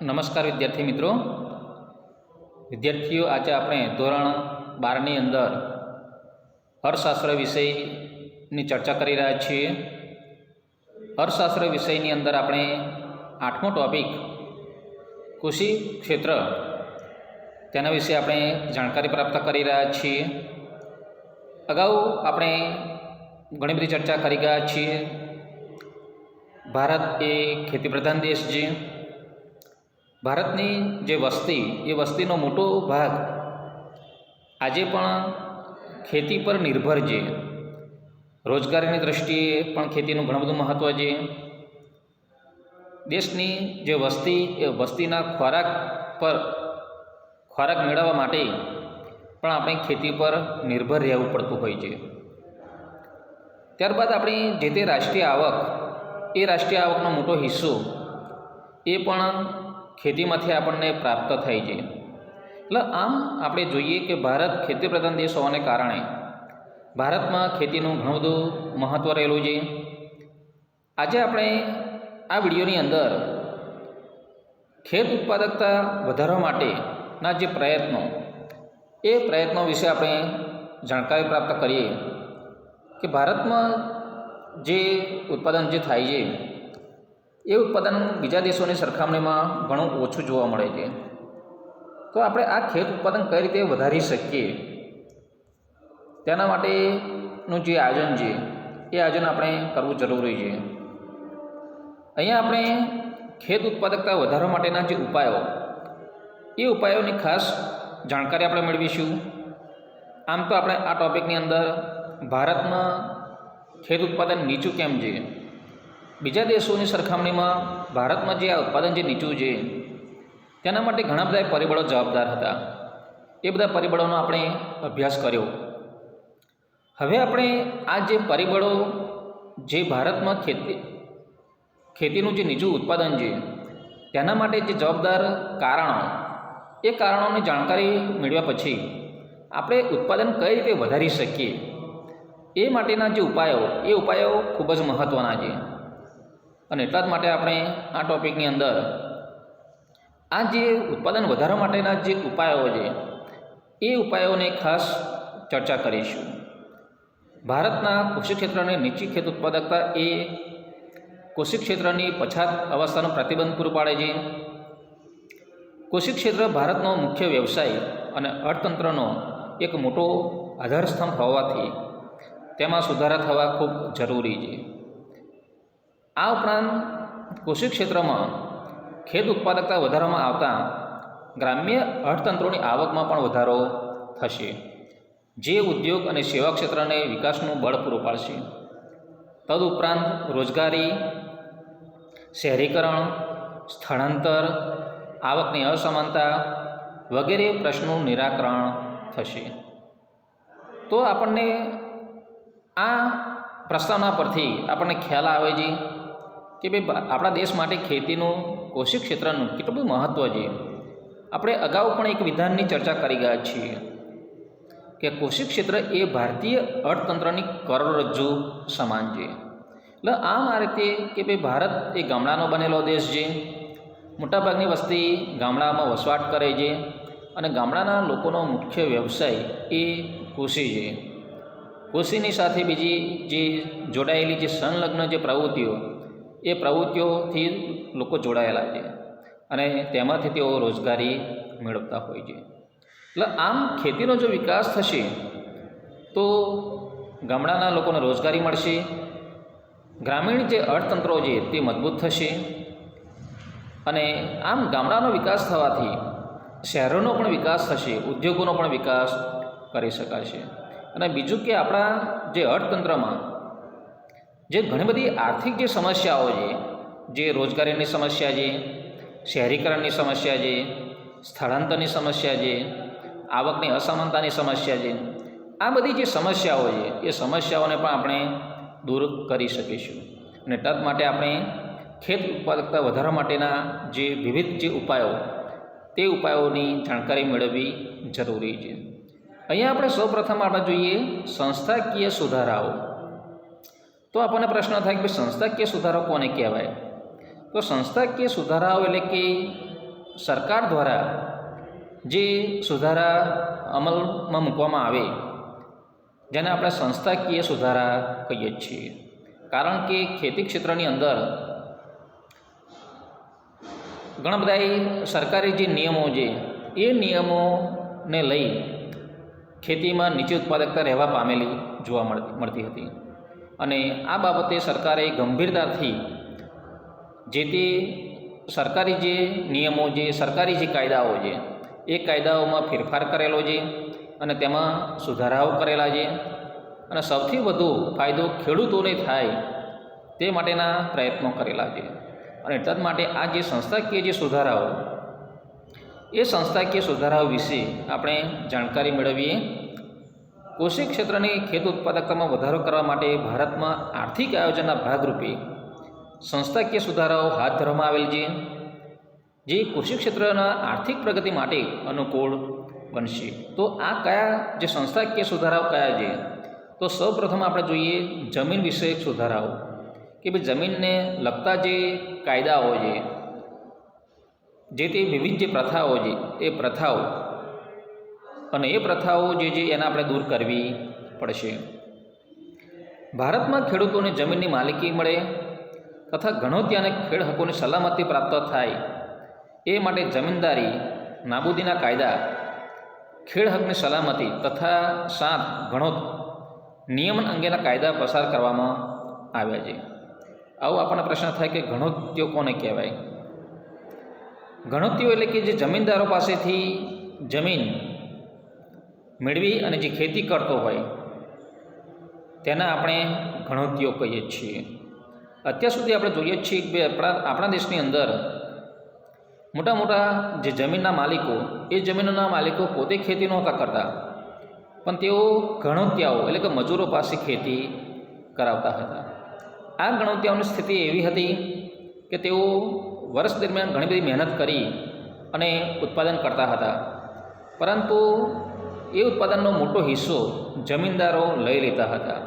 નમસ્કાર વિદ્યાર્થી મિત્રો. વિદ્યાર્થીઓ, આજે આપણે ધોરણ 12ની અંદર અર્થશાસ્ત્ર વિષયની ચર્ચા કરી રહ્યા છીએ. અર્થશાસ્ત્ર વિષયની અંદર આપણે 8મો ટૉપિક કૃષિ ક્ષેત્ર તેના વિશે આપણે જાણકારી પ્રાપ્ત કરી રહ્યા છીએ. અગાઉ આપણે ઘણી બધી ચર્ચા કરી ગયા છીએ. ભારત એ ખેતીપ્રધાન દેશ છે. ભારતની જે વસ્તી એ વસ્તીનો મોટો ભાગ આજે પણ ખેતી પર નિર્ભર છે. રોજગારીની દૃષ્ટિએ પણ ખેતીનું ઘણું બધું મહત્ત્વ છે. દેશની જે વસ્તી એ વસ્તીના ખોરાક મેળવવા માટે પણ આપણે ખેતી પર નિર્ભર રહેવું પડતું હોય છે. ત્યારબાદ આપણી જે તે રાષ્ટ્રીય આવક એ રાષ્ટ્રીય આવકનો મોટો હિસ્સો એ પણ ખેતીમાંથી આપણને પ્રાપ્ત થાય છે. એટલે આમ આપણે જોઈએ કે ભારત ખેતીપ્રધાન દેશ હોવાને કારણે ભારતમાં ખેતીનું ઘણું બધું મહત્ત્વ રહેલું છે. આજે આપણે આ વિડીયોની અંદર ખેત ઉત્પાદકતા વધારવા માટેના જે પ્રયત્નો વિશે આપણે જાણકારી પ્રાપ્ત કરીએ કે ભારતમાં જે ઉત્પાદન જે થાય છે એ ઉત્પાદન બીજા દેશોની સરખામણીમાં ઘણું ઓછું જોવા મળે છે. તો આપણે આ ખેત ઉત્પાદન કઈ રીતે વધારી શકીએ તેના માટેનું જે આયોજન છે એ આયોજન આપણે કરવું જરૂરી છે. અહીંયા આપણે ખેત ઉત્પાદકતા વધારવા માટેના જે ઉપાયો એ ઉપાયોની ખાસ જાણકારી આપણે મેળવીશું. આમ તો આપણે આ ટૉપિકની અંદર ભારતમાં ખેત ઉત્પાદન નીચું કેમ છે, બીજા દેશોની સરખામણીમાં ભારતમાં જે આ ઉત્પાદન જે નીચું છે તેના માટે ઘણા બધા પરિબળો જવાબદાર હતા. એ બધા પરિબળોનો આપણે અભ્યાસ કર્યો. હવે આપણે આ જે પરિબળો જે ભારતમાં ખેતીનું જે નીચું ઉત્પાદન છે તેના માટે જે જવાબદાર એ કારણોની જાણકારી મેળવ્યા પછી આપણે ઉત્પાદન કઈ રીતે વધારી શકીએ એ માટેના જે ઉપાયો ખૂબ જ મહત્ત્વના છે. અને એટલા જ માટે આપણે આ ટૉપિકની અંદર આ જે ઉત્પાદન વધારવા માટેના જે ઉપાયો છે એ ઉપાયોને ખાસ ચર્ચા કરીશું. ભારતના કૃષિ ક્ષેત્રની નીચી ખેત ઉત્પાદકતા એ કૃષિ ક્ષેત્રની પછાત અવસ્થાનો પ્રતિબંધ પૂરું પાડે છે. કૃષિ ક્ષેત્ર ભારતનો મુખ્ય વ્યવસાય અને અર્થતંત્રનો એક મોટો આધારસ્તંભ હોવાથી તેમાં સુધારા થવા ખૂબ જરૂરી છે. આ ઉપરાંત કૃષિ ક્ષેત્રમાં ખેત ઉત્પાદકતા વધારવામાં આવતા ગ્રામ્ય અર્થતંત્રોની આવકમાં પણ વધારો થશે, જે ઉદ્યોગ અને સેવા ક્ષેત્રને વિકાસનું બળ પૂરું પાડશે. તદુપરાંત રોજગારી, શહેરીકરણ, સ્થળાંતર, આવકની અસમાનતા વગેરે પ્રશ્નોનું નિરાકરણ થશે. તો આપણને આ પ્રસ્તાવના પરથી આપણને ખ્યાલ આવે છે કે ભાઈ આપણા દેશ માટે ખેતીનું કૃષિ ક્ષેત્રનું કેટલું બધું મહત્ત્વ છે. આપણે અગાઉ પણ એક વિધાનની ચર્ચા કરી ગયા છીએ કે કૃષિ ક્ષેત્ર એ ભારતીય અર્થતંત્રની કરોડરજ્જુ સમાન છે. એટલે આમ આ રીતે કે ભાઈ ભારત એ ગામડાનો બનેલો દેશ છે. મોટાભાગની વસ્તી ગામડામાં વસવાટ કરે છે અને ગામડાના લોકોનો મુખ્ય વ્યવસાય એ કૃષિ છે. કૃષિની સાથે બીજી જે જોડાયેલી જે સંલગ્ન જે પ્રવૃત્તિઓ એ પ્રવૃત્તિઓથી લોકો જોડાયેલા છે અને તેમાંથી તેઓ રોજગારી મેળવતા હોય છે. એટલે આમ ખેતીનો જો વિકાસ થશે તો ગામડાના લોકોને રોજગારી મળશે, ગ્રામીણ જે અર્થતંત્રો છે તે મજબૂત થશે અને આમ ગામડાનો વિકાસ થવાથી શહેરોનો પણ વિકાસ થશે, ઉદ્યોગોનો પણ વિકાસ કરી શકાશે. અને બીજું કે આપણા જે અર્થતંત્રમાં જે ઘણી બધી આર્થિક જે સમસ્યાઓ છે, જે રોજગારીની સમસ્યા છે, શહેરીકરણની સમસ્યા છે, સ્થળાંતરની સમસ્યા છે, આવકની અસમાનતાની સમસ્યા છે, આ બધી જે સમસ્યાઓ છે એ સમસ્યાઓને પણ આપણે દૂર કરી શકીશું. અને તદ માટે આપણે ખેત ઉત્પાદકતા વધારવા માટેના જે વિવિધ જે ઉપાયો તે ઉપાયોની જાણકારી મેળવવી જરૂરી છે. અહીંયા આપણે સૌપ્રથમ આપણે જોઈએ સંસ્થાકીય સુધારાઓ. તો આપણને પ્રશ્ન થાય કે સંસ્થાકીય સુધારો કોને કહેવાય? તો સંસ્થાકીય સુધારાઓ એટલે કે સરકાર દ્વારા જે સુધારા અમલમાં મૂકવામાં આવે જેને આપણે સંસ્થાકીય સુધારા કહીએ છીએ. કારણ કે ખેતી ક્ષેત્રની અંદર ઘણા બધા સરકારી જે નિયમો છે એ નિયમોને લઈ ખેતીમાં નીચી ઉત્પાદકતા રહેવા પામેલી જોવા મળતી હતી અને આ બાબતે સરકારે ગંભીરતાથી જે તે સરકારી જે નિયમો જે સરકારી જે કાયદાઓ છે એ કાયદાઓમાં ફેરફાર કરેલો છે અને તેમાં સુધારાઓ કરેલા છે અને સૌથી વધુ ફાયદો ખેડૂતોને થાય તે માટેના પ્રયત્નો કરેલા છે. અને એટલા જ માટે આ જે સંસ્થાકીય જે સુધારાઓ એ સંસ્થાકીય સુધારાઓ વિશે આપણે જાણકારી મેળવીએ. કૃષિ ક્ષેત્રની ખેત ઉત્પાદકતામાં વધારો કરવા માટે ભારતમાં આર્થિક આયોજનના ભાગરૂપે સંસ્થાકીય સુધારાઓ હાથ ધરવામાં આવેલ છે જે કૃષિ ક્ષેત્રના આર્થિક પ્રગતિ માટે અનુકૂળ બનશે. તો આ કયા જે સંસ્થાકીય સુધારાઓ કયા છે? તો સૌપ્રથમ આપણે જોઈએ જમીન વિષયક સુધારાઓ કે ભાઈ જમીનને લગતા જે કાયદાઓ છે જે તે વિવિધ જે પ્રથાઓ છે એ પ્રથાઓ અને એ પ્રથાઓ જે છે એને આપણે દૂર કરવી પડશે. ભારતમાં ખેડૂતોને જમીનની માલિકી મળે તથા ગણોત્ય અને ખેડ હકોની સલામતી પ્રાપ્ત થાય એ માટે જમીનદારી નાબૂદીના કાયદા, ખેડ હકની સલામતી તથા સાત ગણોત નિયમન અંગેના કાયદા પસાર કરવામાં આવ્યા છે. આવો આપણને પ્રશ્ન થાય કે ગણોત્યો કોને કહેવાય? ગણોત્યો એટલે કે જે જમીનદારો પાસેથી જમીન મેળવી અને જે ખેતી કરતો હોય તેના આપણે ગણોત્યો કહીએ છીએ. અત્યાર સુધી આપણે જોઈએ છીએ કે આપણા દેશની અંદર મોટા મોટા જે જમીનના માલિકો એ જમીનના માલિકો પોતે ખેતી નહોતા કરતા પણ તેઓ ગણોત્યાઓ એટલે કે મજૂરો પાસે ખેતી કરાવતા હતા. આ ગણોત્યાઓની સ્થિતિ એવી હતી કે તેઓ વર્ષ દરમિયાન ઘણી બધી મહેનત કરી અને ઉત્પાદન કરતા હતા પરંતુ એ ઉત્પાદનનો મોટો હિસ્સો જમીનદારો લઈ લેતા હતા.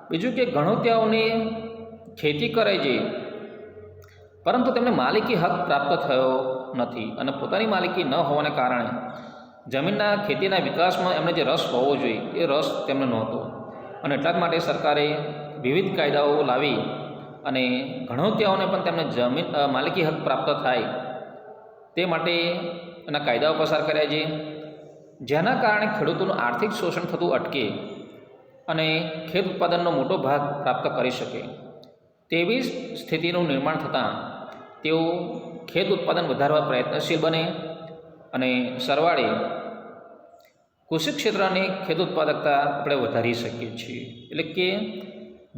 બીજું કે ગણોત્યાઓને ખેતી કરે છે પરંતુ તેમને માલિકી હક પ્રાપ્ત થયો નથી અને પોતાની માલિકી ન હોવાને કારણે જમીનના ખેતીના વિકાસમાં એમને જે રસ હોવો જોઈએ એ રસ તેમને નહોતો અને એટલા જ માટે સરકારે વિવિધ કાયદાઓ લાવી અને ગણોત્યાઓને પણ તેમને જમીન માલિકી હક પ્રાપ્ત થાય તે માટે એના કાયદાઓ પસાર કર્યા છે જેના કારણે ખેડૂતોનું આર્થિક શોષણ થતું અટકે અને ખેત ઉત્પાદનનો મોટો ભાગ પ્રાપ્ત કરી શકે તેવી સ્થિતિનું નિર્માણ થતાં તેઓ ખેત ઉત્પાદન વધારવા પ્રયત્નશીલ બને અને સરવાળે કૃષિ ક્ષેત્રની ખેત ઉત્પાદકતા આપણે વધારી શકીએ છીએ. એટલે કે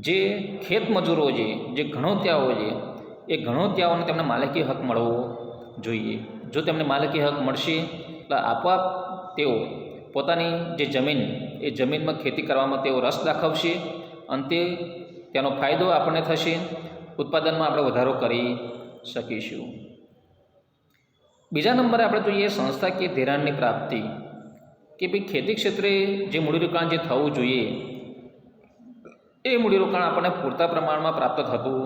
જે ખેત મજૂરો છે જે ગણોત્યાઓ છે એ ગણોત્યાઓને તેમને માલિકી હક મળવો જોઈએ. જો તેમને માલિકી હક મળશે એટલે આપોઆપ તેઓ પોતાની જે જમીન એ જમીનમાં ખેતી કરવામાં તેઓ રસ દાખવશે અને તેનો ફાયદો આપણને થશે, ઉત્પાદનમાં આપણે વધારો કરી શકીશું. બીજા નંબરે આપણે જોઈએ સંસ્થાકીય ધિરાણની પ્રાપ્તિ કે ભાઈ ખેતી ક્ષેત્રે જે મૂડીરોકાણ જે થવું જોઈએ એ મૂડીરોકાણ આપણને પૂરતા પ્રમાણમાં પ્રાપ્ત થતું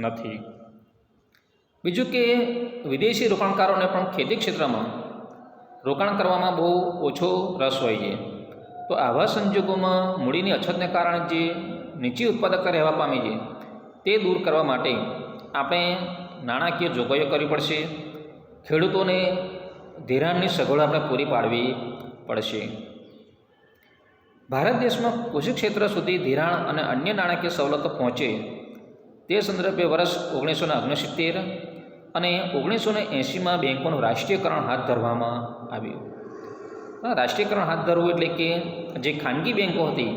નથી. બીજું કે વિદેશી રોકાણકારોને પણ ખેતી ક્ષેત્રમાં રોકાણ કરવામાં બહુ ઓછો રસ હોય છે. તો આવા સંજોગોમાં મૂડીની અછતને કારણે જે નીચી ઉત્પાદકતા રહેવા પામી છે તે દૂર કરવા માટે આપણે નાણાકીય જોગવાઈઓ કરવી પડશે. ખેડૂતોને ધિરાણની સગવડ આપણે પૂરી પાડવી પડશે. ભારત દેશમાં કૃષિ ક્ષેત્ર સુધી ધિરાણ અને અન્ય નાણાકીય સવલતો પહોંચે તે સંદર્ભે વર્ષ 1969 અને 1980માં બેન્કોનું રાષ્ટ્રીયકરણ હાથ ધરવામાં આવ્યું. રાષ્ટ્રીયકરણ હાથ ધરવું એટલે કે જે ખાનગી બેન્કો હતી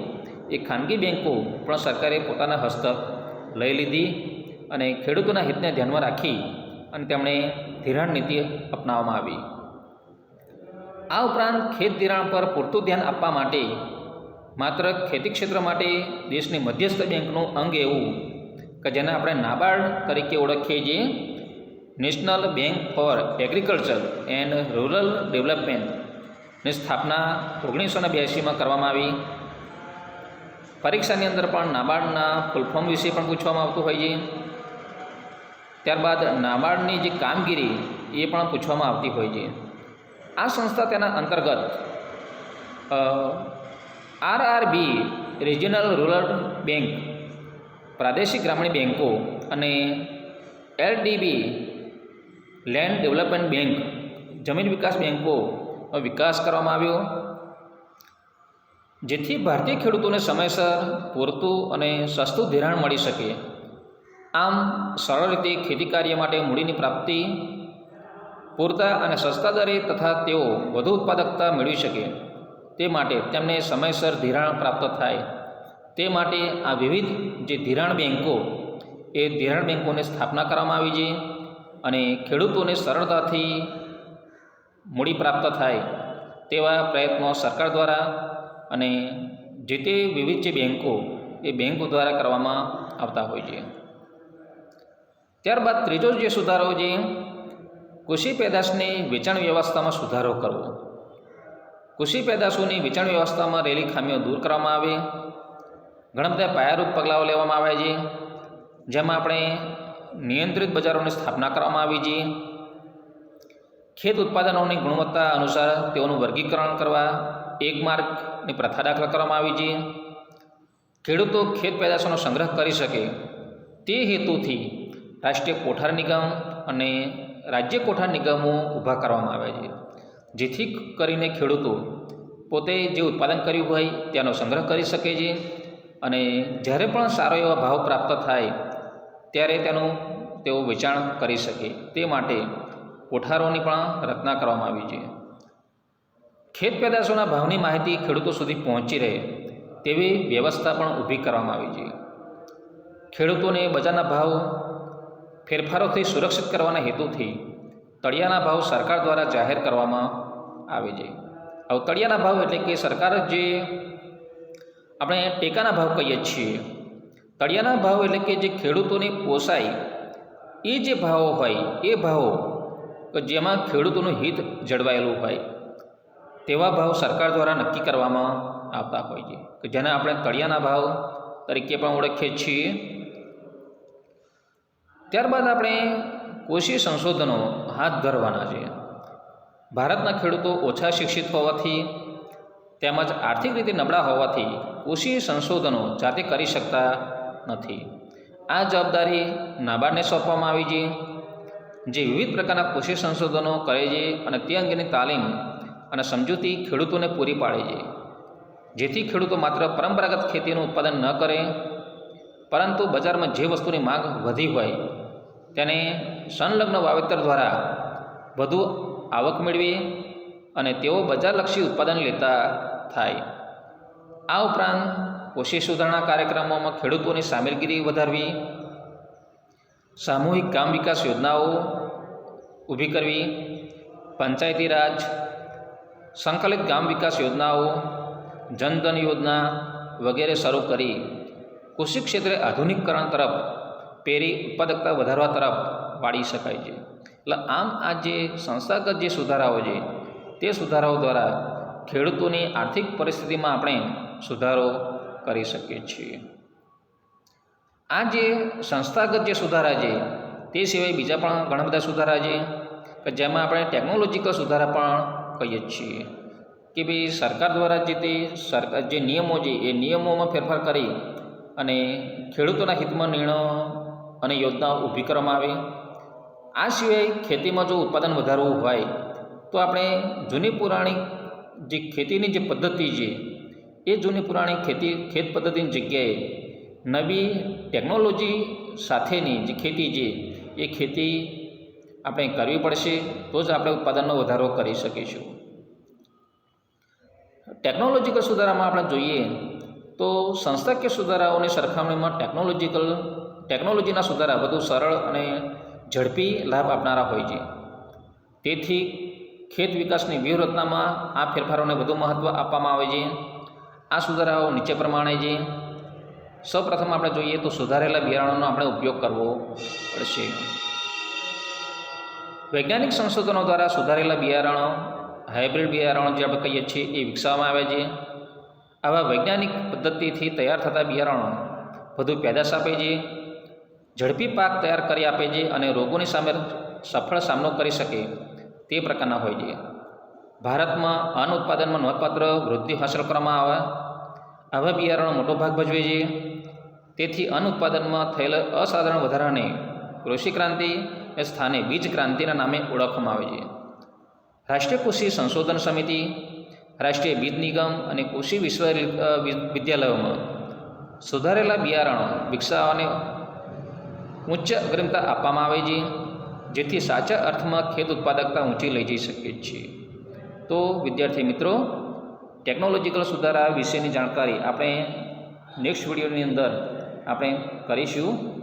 એ ખાનગી બેન્કો પણ સરકારે પોતાના હસ્તક લઈ લીધી અને ખેડૂતોના હિતને ધ્યાનમાં રાખી અને તેમણે ધિરાણ નીતિ અપનાવવામાં આવી. આ ઉપરાંત ખેત ધિરાણ પર પૂરતું ધ્યાન આપવા માટે માત્ર ખેતી ક્ષેત્ર માટે દેશની મધ્યસ્થ બેંકનું અંગ એવું કે જેને આપણે નાબાર્ડ તરીકે ઓળખીએ છીએ, national bank for agriculture and rural ડેવલપમેન્ટની સ્થાપના 1982માં કરવામાં આવી. પરીક્ષાની અંદર પણ નાબાર્ડના ફૂલ ફોર્મ વિશે પણ પૂછવામાં આવતું હોય છે. ત્યારબાદ નાબાર્ડની જે કામગીરી એ પણ પૂછવામાં આવતી હોય છે. આ સંસ્થા તેના અંતર્ગત RRB રિજિયનલ રૂરલ બેંક, પ્રાદેશિક ગ્રામીણ બેન્કો અને LDB લેન્ડ ડેવલપમેન્ટ બેંક, જમીન વિકાસ બેન્કો વિકાસ કરવામાં આવ્યો, જેથી ભારતીય ખેડૂતોને સમયસર પૂરતું અને સસ્તું ધિરાણ મળી શકે. આમ સરળ રીતે ખેતી કાર્ય માટે મૂડીની પ્રાપ્તિ પૂરતા અને સસ્તા દરે તથા તેઓ વધુ ઉત્પાદકતા મેળવી શકે તે માટે તેમને સમયસર ધિરાણ પ્રાપ્ત થાય તે માટે આ વિવિધ જે ધિરાણ બેન્કો એ ધિરાણ બેન્કોની સ્થાપના કરવામાં આવી છે અને ખેડૂતોને સરળતાથી મૂડી પ્રાપ્ત થાય તેવા પ્રયત્નો સરકાર દ્વારા અને જે તે વિવિધ જે બેન્કો એ બેન્કો દ્વારા કરવામાં આવતા હોય છે. ત્યારબાદ ત્રીજો જે સુધારો છે કૃષિ પેદાશની વેચાણ વ્યવસ્થામાં સુધારો કરવો. કૃષિ પેદાશોની વેચાણ વ્યવસ્થામાં રહેલી ખામીઓ દૂર કરવામાં આવે. ઘણા બધા પાયારૂપ પગલાઓ લેવામાં આવ્યા છે, જેમાં આપણે નિયંત્રિત બજારોની સ્થાપના કરવામાં આવી છે. ખેત ઉત્પાદનોની ગુણવત્તા અનુસાર તેઓનું વર્ગીકરણ કરવા એક માર્ગની પ્રથા દાખલ કરવામાં આવી છે. ખેડૂતો ખેત પેદાશોનો સંગ્રહ કરી શકે તે હેતુથી રાષ્ટ્રીય કોઠાર નિગમ અને રાજ્ય કોઠાર નિગમો ઊભા કરવામાં આવ્યા છે, જેથી કરીને ખેડૂતો પોતે જે ઉત્પાદન કર્યું હોય તેનો સંગ્રહ કરી શકે છે અને જ્યારે પણ સારો એવો ભાવ પ્રાપ્ત થાય ત્યારે તેનું તેઓ વેચાણ કરી શકે તે માટે કોઠારોની પણ રચના કરવામાં આવી છે. ખેત પેદાશોના ભાવની માહિતી ખેડૂતો સુધી પહોંચી રહે તેવી વ્યવસ્થા પણ ઊભી કરવામાં આવી છે. ખેડૂતોને બજારના ભાવ ફેરફારોથી સુરક્ષિત કરવાના હેતુથી તળિયાના ભાવ સરકાર દ્વારા જાહેર કરવામાં આવે છે. હવે તળિયાના ભાવ એટલે કે સરકાર જે આપણે ટેકાના ભાવ કહીએ છીએ, તળિયાના ભાવ એટલે કે જે ખેડૂતોને પોસાય એ જે ભાવો હોય એ ભાવો કે જેમાં ખેડૂતોનું હિત જળવાયેલું હોય તેવા ભાવ સરકાર દ્વારા નક્કી કરવામાં આવતા હોય છે, કે જેને આપણે તળિયાના ભાવ તરીકે પણ ઓળખીએ છીએ. ત્યારબાદ આપણે કૃષિ સંશોધનો હાથ ધરવાના છે. ભારતના ખેડૂતો ઓછા શિક્ષિત હોવાથી તેમજ આર્થિક રીતે નબળા હોવાથી કૃષિ સંશોધનો જાતે કરી શકતા નથી. આ જવાબદારી નાબાર્ડને સોંપવામાં આવી છે, જે વિવિધ પ્રકારના કૃષિ સંશોધનો કરે છે અને તે અંગેની તાલીમ અને સમજૂતી ખેડૂતોને પૂરી પાડે છે, જેથી ખેડૂતો માત્ર પરંપરાગત ખેતીનું ઉત્પાદન ન કરે પરંતુ બજારમાં જે વસ્તુની માંગ વધી હોય તેને સંલગ્ન વાવેતર દ્વારા વધુ આવક મેળવી અને તેઓ બજારલક્ષી ઉત્પાદન લેતા થાય. આ ઉપરાંત કૃષિ સુધારણા કાર્યક્રમોમાં ખેડૂતોની સામેલગીરી વધારવી, સામૂહિક ગામ વિકાસ યોજનાઓ ઊભી કરવી, પંચાયતી રાજ, સંકલિત ગામ વિકાસ યોજનાઓ, જનધન યોજના વગેરે શરૂ કરી કૃષિ ક્ષેત્રે આધુનિકીકરણ તરફ પેરી ઉત્પાદકતા વધારવા તરફ વાળી શકાય છે. એટલે આમ આ જે સંસ્થાગત જે સુધારાઓ છે તે સુધારાઓ દ્વારા ખેડૂતોની આર્થિક પરિસ્થિતિમાં આપણે સુધારો કરી શકીએ છીએ. આ જે સંસ્થાગત જે સુધારા છે તે સિવાય બીજા પણ ઘણા બધા સુધારા છે કે જેમાં આપણે ટેકનોલોજીકલ સુધારા પણ કહીએ છીએ, કે ભાઈ સરકાર દ્વારા જે નિયમો છે એ નિયમોમાં ફેરફાર કરી અને ખેડૂતોના હિતમાં નિર્ણયો અને યોજનાઓ ઊભી કરવામાં આવે. આ સિવાય ખેતીમાં જો ઉત્પાદન વધારવું હોય તો આપણે જૂની પુરાણી જે ખેતીની જે પદ્ધતિ છે એ જૂની પુરાણી ખેત પદ્ધતિની જગ્યાએ નવી ટેકનોલોજી સાથેની જે ખેતી છે એ ખેતી આપણે કરવી પડશે, તો જ આપણે ઉત્પાદનનો વધારો કરી શકીશું. ટેકનોલોજીકલ સુધારામાં આપણે જોઈએ તો સંસ્થાકીય સુધારાઓની સરખામણીમાં ટેકનોલોજીના સુધારા વધુ સરળ અને ઝડપી લાભ આપનારા હોય છે. તેથી ખેત વિકાસની વ્યૂહરચનામાં આ ફેરફારોને વધુ મહત્ત્વ આપવામાં આવે છે. આ સુધારાઓ નીચે પ્રમાણે છે. સૌપ્રથમ આપણે જોઈએ તો સુધારેલા બિયારણોનો આપણે ઉપયોગ કરવો પડશે. વૈજ્ઞાનિક સંશોધનો દ્વારા સુધારેલા બિયારણો, હાઇબ્રિડ બિયારણો જે આપણે કહીએ છીએ એ વિકસાવવામાં આવ્યા છે. આવા વૈજ્ઞાનિક પદ્ધતિથી તૈયાર થતા બિયારણો વધુ પેદાશ આપે છે, ઝડપી પાક તૈયાર કરી આપે છે અને રોગોની સામે સફળ સામનો કરી શકે તે પ્રકારના હોય છે. ભારતમાં અન્ન ઉત્પાદનમાં નોંધપાત્ર વૃદ્ધિ હાંસલ કરવામાં આવે આવા બિયારણો મોટો ભાગ ભજવે છે. તેથી અન્ન ઉત્પાદનમાં થયેલા અસાધારણ વધારાને કૃષિ ક્રાંતિ એ સ્થાને બીજ ક્રાંતિના નામે ઓળખવામાં આવે છે. રાષ્ટ્રીય કૃષિ સંશોધન સમિતિ, રાષ્ટ્રીય બીજ નિગમ અને કૃષિ વિદ્યાલયોમાં સુધારેલા બિયારણો વિકસાવવાને ઉચ્ચ અગ્રિમતા આપવામાં આવે છે, જેથી સાચા અર્થમાં ખેત ઉત્પાદકતા ઊંચી લઈ જઈ શકીએ છીએ. તો વિદ્યાર્થી મિત્રો, ટેકનોલોજીકલ સુધારા વિશેની જાણકારી આપણે નેક્સ્ટ વિડીયોની અંદર આપણે કરીશું.